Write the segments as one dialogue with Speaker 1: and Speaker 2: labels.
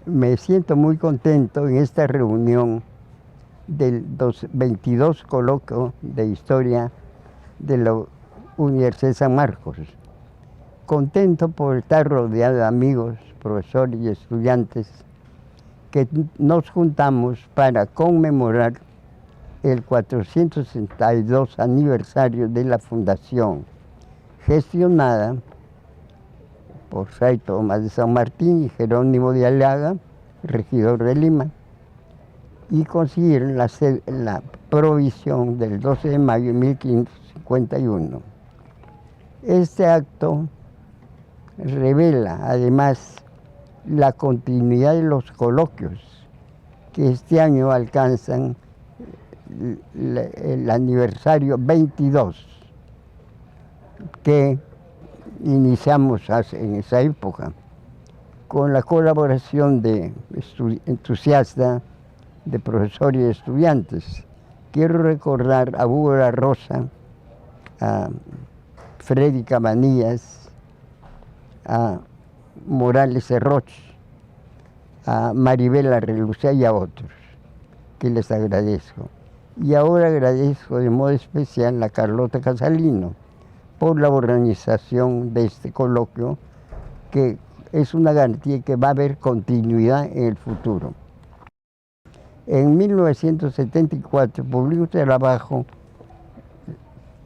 Speaker 1: Me siento muy contento en esta reunión del 22 coloquio de historia de la Universidad de San Marcos. Contento por estar rodeado de amigos, profesores y estudiantes que nos juntamos para conmemorar el 462 aniversario de la fundación, gestionada por Fray Tomás de San Martín y Jerónimo de Aliaga, regidor de Lima, y consiguieron la provisión del 12 de mayo de 1551. Este acto revela además la continuidad de los coloquios que este año alcanzan el aniversario 22 que iniciamos en esa época con la colaboración de entusiastas, de profesores y estudiantes. Quiero recordar a Hugo La Rosa, a Freddy Cabanillas, a Morales Serroch, a Maribel Arrelucía y a otros, que les agradezco. Y ahora agradezco de modo especial a Carlota Casalino por la organización de este coloquio, que es una garantía que va a haber continuidad en el futuro. En 1974 publicó un trabajo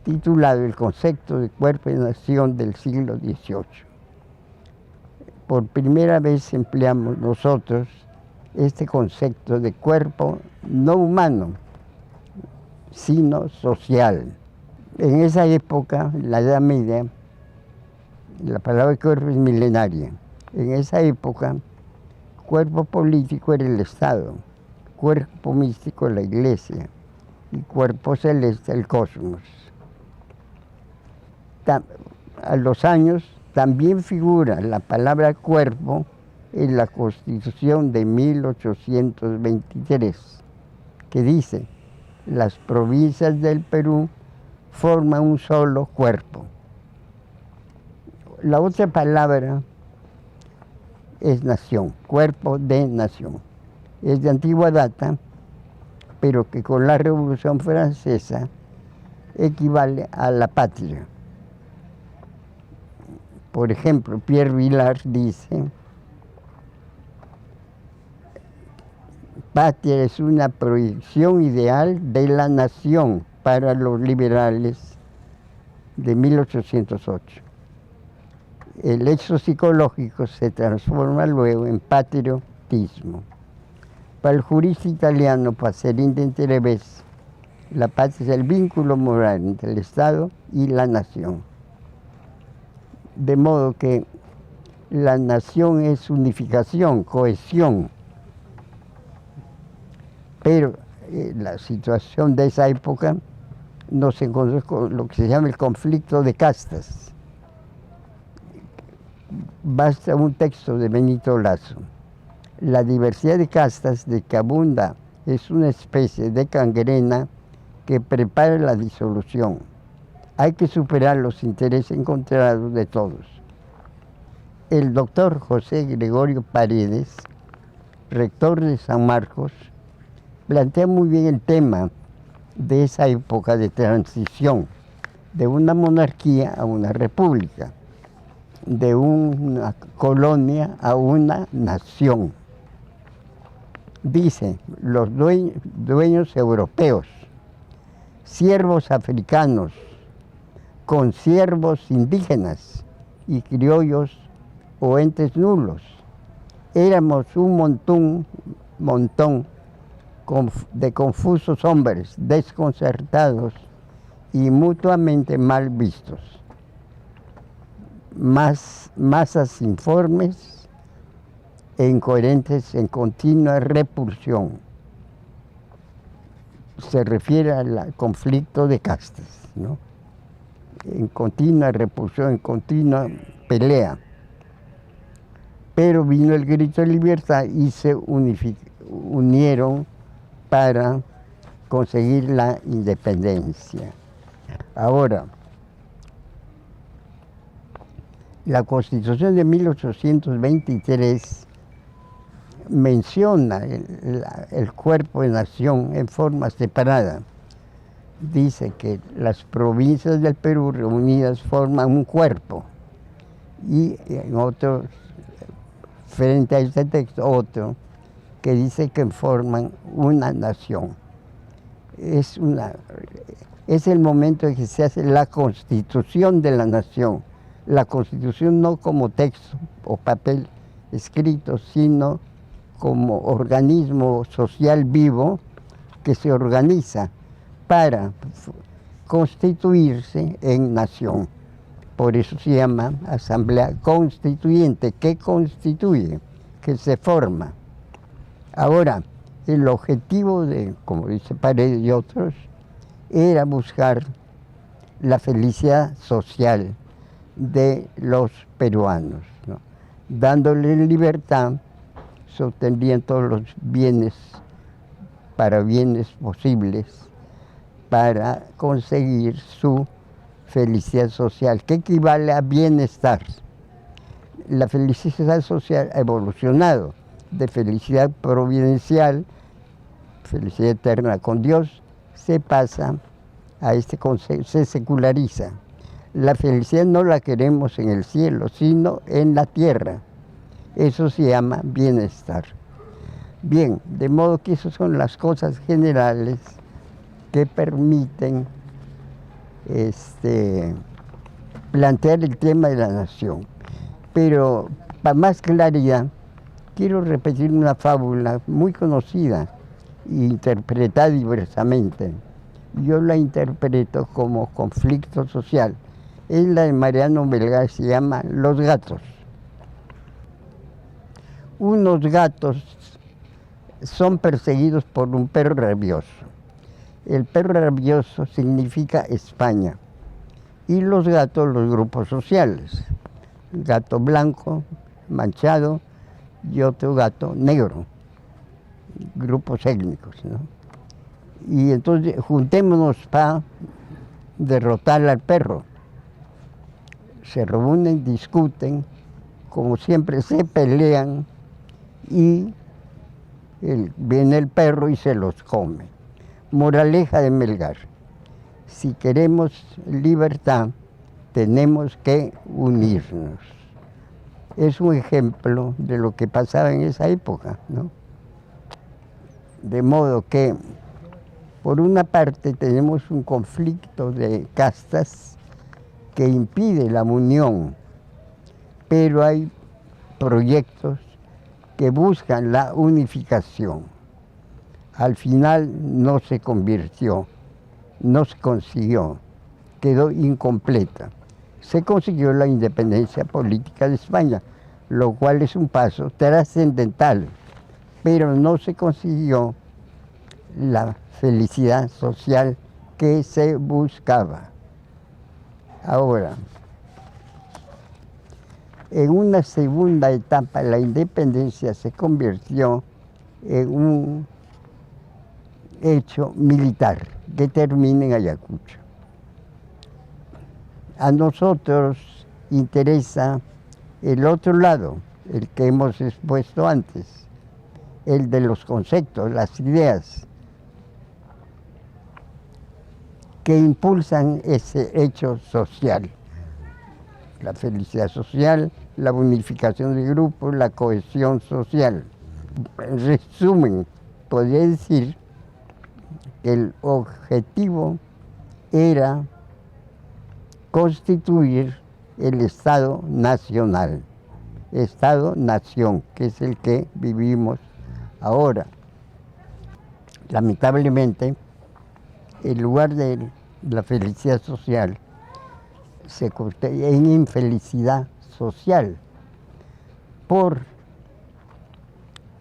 Speaker 1: titulado El concepto de cuerpo y nación del siglo XVIII. Por primera vez empleamos nosotros este concepto de cuerpo no humano, sino social. En esa época, la Edad Media, la palabra cuerpo es milenaria. En esa época, cuerpo político era el Estado, cuerpo místico la Iglesia y cuerpo celeste el cosmos. A los años también figura la palabra cuerpo en la Constitución de 1823, que dice: las provincias del Perú forman un solo cuerpo. La otra palabra es nación, cuerpo de nación. Es de antigua data, pero que con la Revolución Francesa equivale a la patria. Por ejemplo, Pierre Vilar dice: patria es una proyección ideal de la nación para los liberales de 1808. El hecho psicológico se transforma luego en patriotismo. Para el jurista italiano Pacerini de Interves, la patria es el vínculo moral entre el Estado y la nación. De modo que la nación es unificación, cohesión. Pero la situación de esa época nos encontró con lo que se llama el conflicto de castas. Basta un texto de Benito Lazo: la diversidad de castas de que abunda es una especie de gangrena que prepara la disolución. Hay que superar los intereses encontrados de todos. El doctor José Gregorio Paredes, rector de San Marcos, plantea muy bien el tema de esa época de transición, de una monarquía a una república, de una colonia a una nación. Dice: los dueños europeos, siervos africanos, consiervos indígenas y criollos o entes nulos, éramos un montón de confusos hombres, desconcertados y mutuamente mal vistos. Masas informes e incoherentes en continua repulsión. Se refiere al conflicto de castas, ¿no? En continua repulsión, en continua pelea. Pero vino el grito de libertad y se unieron para conseguir la independencia. Ahora, la Constitución de 1823 menciona el cuerpo de nación en forma separada. Dice que las provincias del Perú reunidas forman un cuerpo. Y en otro, frente a este texto, otro que dice que forman una nación. Es el momento en que se hace la constitución de la nación. La constitución no como texto o papel escrito, sino como organismo social vivo que se organiza para constituirse en nación. Por eso se llama Asamblea Constituyente, que constituye, que se forma. Ahora, el objetivo como dice Paredes y otros, era buscar la felicidad social de los peruanos, ¿no? Dándole libertad, se obtendrían todos los bienes posibles para conseguir su felicidad social, que equivale a bienestar. La felicidad social ha evolucionado de felicidad providencial, felicidad eterna con Dios, se pasa a este concepto, se seculariza. La felicidad no la queremos en el cielo, sino en la tierra. Eso se llama bienestar. Bien, de modo que esas son las cosas generales que permiten plantear el tema de la nación. Pero para más claridad, quiero repetir una fábula muy conocida e interpretada diversamente. Yo la interpreto como conflicto social. Es la de Mariano Melgar, se llama Los gatos. Unos gatos son perseguidos por un perro rabioso. El perro rabioso significa España. Y los gatos, los grupos sociales. Gato blanco, manchado, y otro gato negro. Grupos étnicos, ¿no? Y entonces juntémonos para derrotar al perro. Se reúnen, discuten, como siempre se pelean y viene el perro y se los come. Moraleja de Melgar: si queremos libertad, tenemos que unirnos. Es un ejemplo de lo que pasaba en esa época, ¿no? De modo que, por una parte, tenemos un conflicto de castas que impide la unión, pero hay proyectos que buscan la unificación. Al final no se convirtió, no se consiguió, quedó incompleta. Se consiguió la independencia política de España, lo cual es un paso trascendental, pero no se consiguió la felicidad social que se buscaba. Ahora, en una segunda etapa, la independencia se convirtió en un hecho militar que termina en Ayacucho. A nosotros interesa el otro lado, el que hemos expuesto antes, el de los conceptos, las ideas que impulsan ese hecho social. La felicidad social, la unificación de grupos, la cohesión social. En resumen, podría decir que el objetivo era constituir el Estado nacional, Estado-nación, que es el que vivimos ahora. Lamentablemente, en lugar de la felicidad social, se convierte en infelicidad social. Por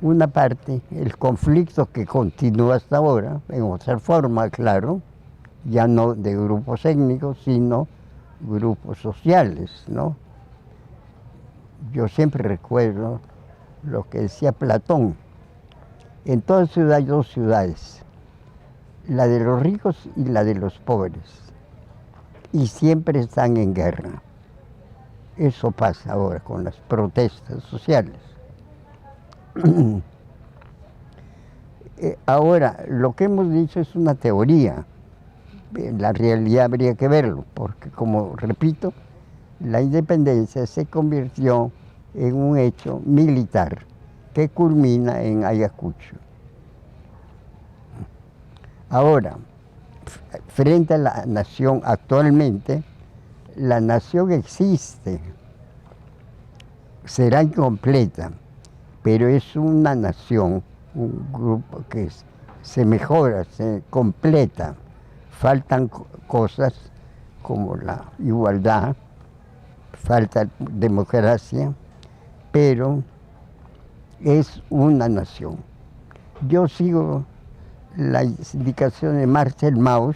Speaker 1: una parte, el conflicto que continúa hasta ahora, en otra forma, claro, ya no de grupos étnicos, sino grupos sociales, ¿no? Yo siempre recuerdo lo que decía Platón: en toda ciudad hay dos ciudades, la de los ricos y la de los pobres, y siempre están en guerra. Eso pasa ahora con las protestas sociales. Ahora, lo que hemos dicho es una teoría. En la realidad habría que verlo, porque como repito, la independencia se convirtió en un hecho militar que culmina en Ayacucho. Ahora, frente a la nación actualmente, la nación existe, será incompleta, pero es una nación, un grupo que se mejora, se completa. Faltan cosas como la igualdad, falta democracia, pero es una nación. Yo sigo las indicaciones de Marcel Mauss,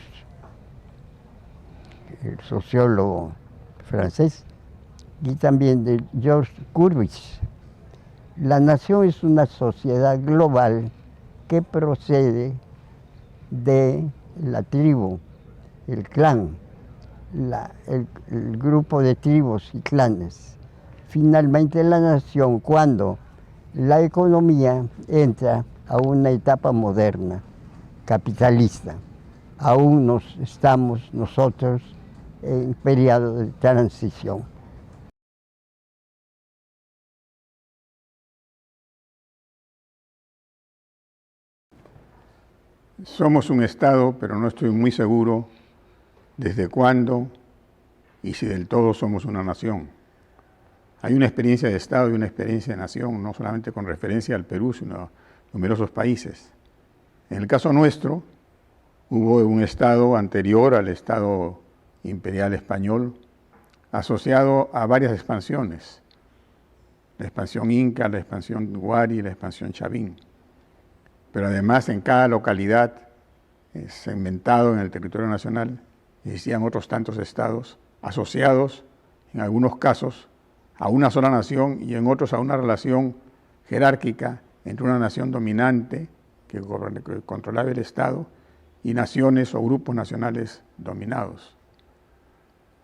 Speaker 1: el sociólogo francés, y también de George Curbis. La nación es una sociedad global que procede de la tribu, el clan, el grupo de tribus y clanes. Finalmente la nación, cuando la economía entra a una etapa moderna, capitalista. Aún estamos nosotros en periodo de transición.
Speaker 2: Somos un Estado, pero no estoy muy seguro desde cuándo y si del todo somos una nación. Hay una experiencia de Estado y una experiencia de nación, no solamente con referencia al Perú, sino a numerosos países. En el caso nuestro, hubo un Estado anterior al Estado imperial español, asociado a varias expansiones. La expansión inca, la expansión huari, la expansión chavín. Pero además en cada localidad segmentado en el territorio nacional existían otros tantos estados asociados, en algunos casos, a una sola nación y en otros a una relación jerárquica entre una nación dominante que controlaba el Estado y naciones o grupos nacionales dominados.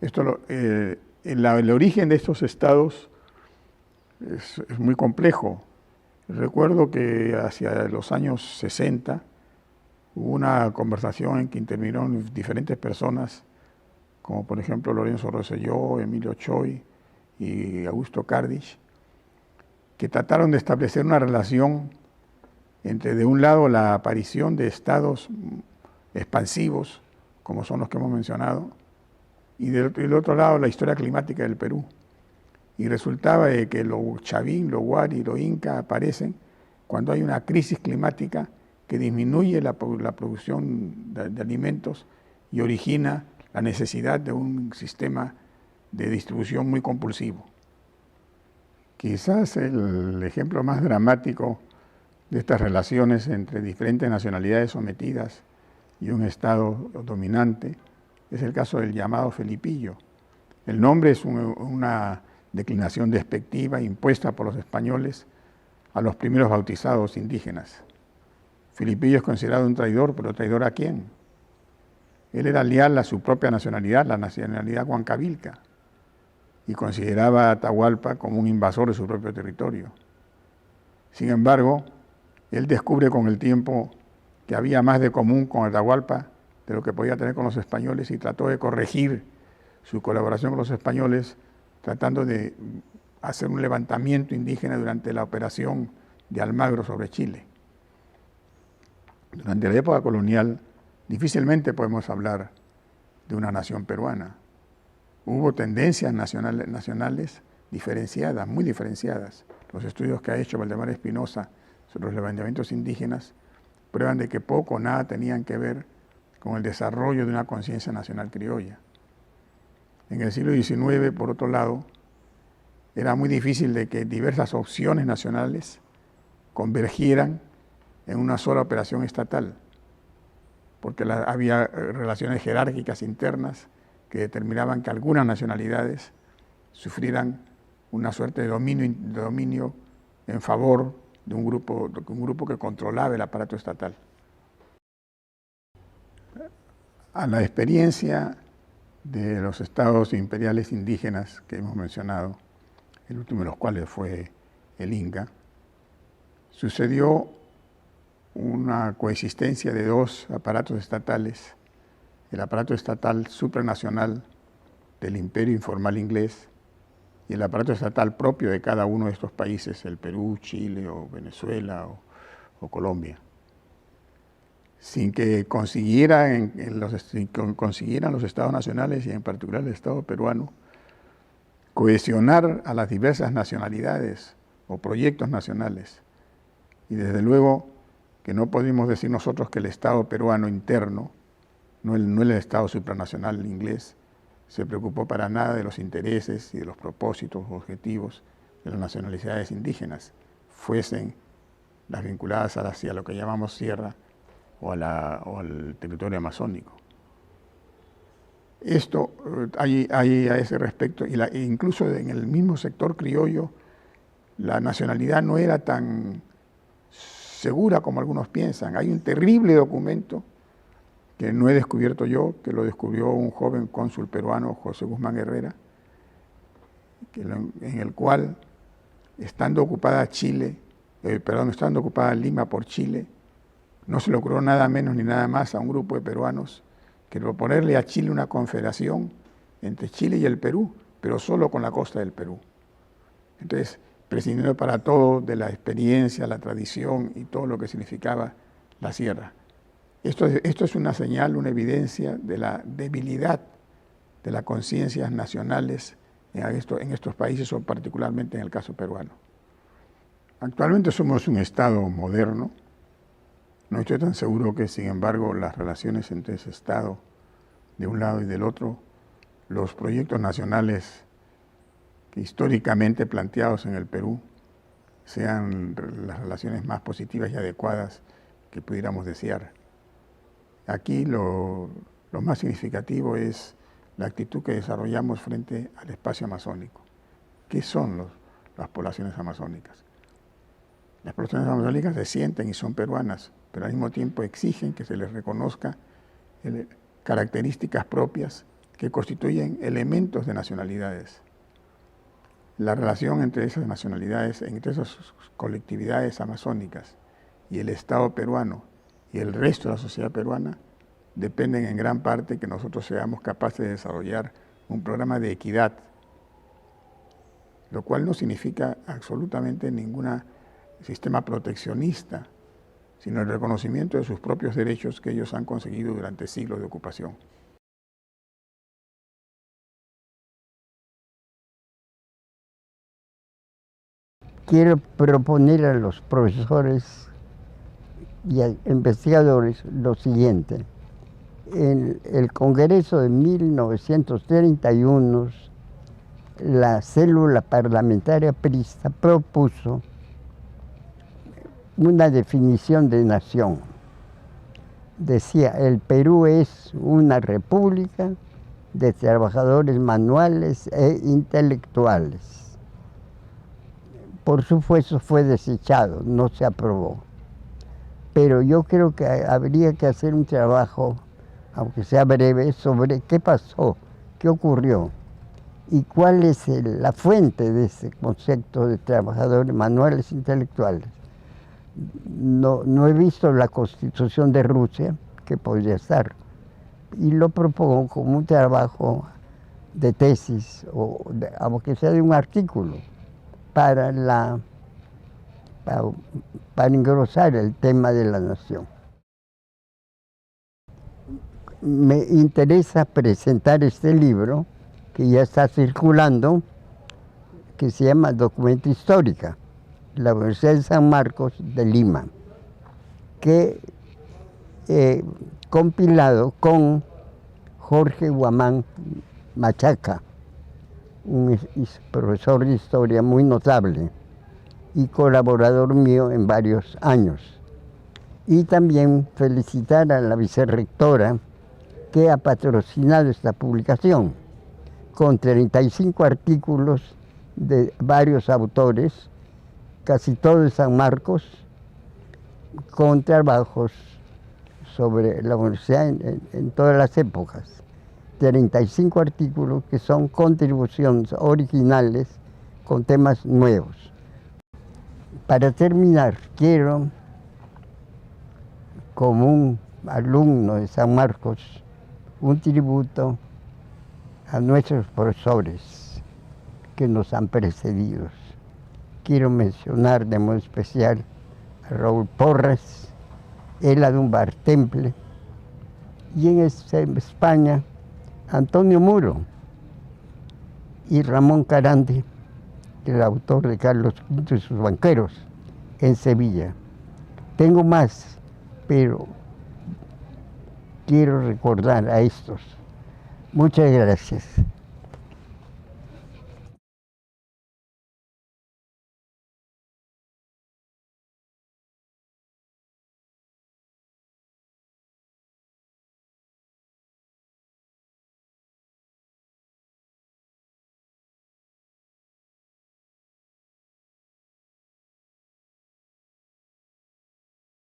Speaker 2: El origen de estos estados es muy complejo. Recuerdo que hacia los años 60 hubo una conversación en que intervinieron diferentes personas, como por ejemplo Lorenzo Rosselló, Emilio Choi y Augusto Cardich, que trataron de establecer una relación entre, de un lado, la aparición de estados expansivos, como son los que hemos mencionado, y del otro lado, la historia climática del Perú. Y resultaba de que los chavín, los huari y los inca aparecen cuando hay una crisis climática que disminuye la producción de alimentos y origina la necesidad de un sistema de distribución muy compulsivo. Quizás el ejemplo más dramático de estas relaciones entre diferentes nacionalidades sometidas y un Estado dominante es el caso del llamado Felipillo. El nombre es una declinación despectiva impuesta por los españoles a los primeros bautizados indígenas. Felipillo es considerado un traidor, pero ¿traidor a quién? Él era leal a su propia nacionalidad, la nacionalidad huancavilca, y consideraba a Atahualpa como un invasor de su propio territorio. Sin embargo, él descubre con el tiempo que había más de común con Atahualpa de lo que podía tener con los españoles y trató de corregir su colaboración con los españoles tratando de hacer un levantamiento indígena durante la operación de Almagro sobre Chile. Durante la época colonial, difícilmente podemos hablar de una nación peruana. Hubo tendencias nacionales diferenciadas, muy diferenciadas. Los estudios que ha hecho Valdemar Espinosa sobre los levantamientos indígenas prueban de que poco o nada tenían que ver con el desarrollo de una conciencia nacional criolla. En el siglo XIX, por otro lado, era muy difícil de que diversas opciones nacionales convergieran en una sola operación estatal, porque había relaciones jerárquicas internas que determinaban que algunas nacionalidades sufrieran una suerte de dominio en favor de un grupo que controlaba el aparato estatal. A la experiencia de los estados imperiales indígenas que hemos mencionado, el último de los cuales fue el Inca, sucedió una coexistencia de dos aparatos estatales, el aparato estatal supranacional del imperio informal inglés y el aparato estatal propio de cada uno de estos países, el Perú, Chile o Venezuela o Colombia. Sin que consiguieran los estados nacionales y en particular el Estado peruano cohesionar a las diversas nacionalidades o proyectos nacionales. Y desde luego que no podemos decir nosotros que el Estado peruano interno, no el Estado supranacional inglés, se preocupó para nada de los intereses y de los propósitos o objetivos de las nacionalidades indígenas, fuesen las vinculadas hacia lo que llamamos sierra o al territorio amazónico. Esto hay a ese respecto, incluso en el mismo sector criollo, la nacionalidad no era tan segura como algunos piensan. Hay un terrible documento que no he descubierto yo, que lo descubrió un joven cónsul peruano, José Guzmán Herrera, en el cual, estando ocupada Lima por Chile, no se le ocurrió nada menos ni nada más a un grupo de peruanos que proponerle a Chile una confederación entre Chile y el Perú, pero solo con la costa del Perú. Entonces, prescindiendo para todo de la experiencia, la tradición y todo lo que significaba la sierra. Esto es una señal, una evidencia de la debilidad de las conciencias nacionales en estos países, o particularmente en el caso peruano. Actualmente somos un Estado moderno. No estoy tan seguro que, sin embargo, las relaciones entre ese Estado de un lado y del otro, los proyectos nacionales que históricamente planteados en el Perú, sean las relaciones más positivas y adecuadas que pudiéramos desear. Aquí lo más significativo es la actitud que desarrollamos frente al espacio amazónico. ¿Qué son las poblaciones amazónicas? Las poblaciones amazónicas se sienten y son peruanas, pero al mismo tiempo exigen que se les reconozca características propias que constituyen elementos de nacionalidades. La relación entre esas nacionalidades, entre esas colectividades amazónicas y el Estado peruano y el resto de la sociedad peruana dependen en gran parte que nosotros seamos capaces de desarrollar un programa de equidad, lo cual no significa absolutamente ningún sistema proteccionista, sino el reconocimiento de sus propios derechos que ellos han conseguido durante siglos de ocupación.
Speaker 1: Quiero proponer a los profesores y a investigadores lo siguiente. En el Congreso de 1931, la célula parlamentaria prista propuso una definición de nación. Decía, el Perú es una república de trabajadores manuales e intelectuales. Por supuesto fue desechado, no se aprobó. Pero yo creo que habría que hacer un trabajo, aunque sea breve, sobre qué pasó, qué ocurrió y cuál es la fuente de ese concepto de trabajadores manuales e intelectuales. No he visto la Constitución de Rusia, que podría estar, y lo propongo como un trabajo de tesis, aunque sea de un artículo, para engrosar el tema de la nación. Me interesa presentar este libro, que ya está circulando, que se llama Documenta Histórica, la Universidad de San Marcos de Lima, que compilado con Jorge Guamán Machaca, un profesor de historia muy notable y colaborador mío en varios años. Y también felicitar a la vicerrectora que ha patrocinado esta publicación, con 35 artículos de varios autores, casi todo de San Marcos, con trabajos sobre la universidad en todas las épocas. 35 artículos que son contribuciones originales con temas nuevos. Para terminar, quiero como un alumno de San Marcos, un tributo a nuestros profesores que nos han precedido. Quiero mencionar de modo especial a Raúl Porras, Ela Dunbar Temple, y en España, Antonio Muro y Ramón Carandi, el autor de Carlos V y sus banqueros, en Sevilla. Tengo más, pero quiero recordar a estos. Muchas gracias.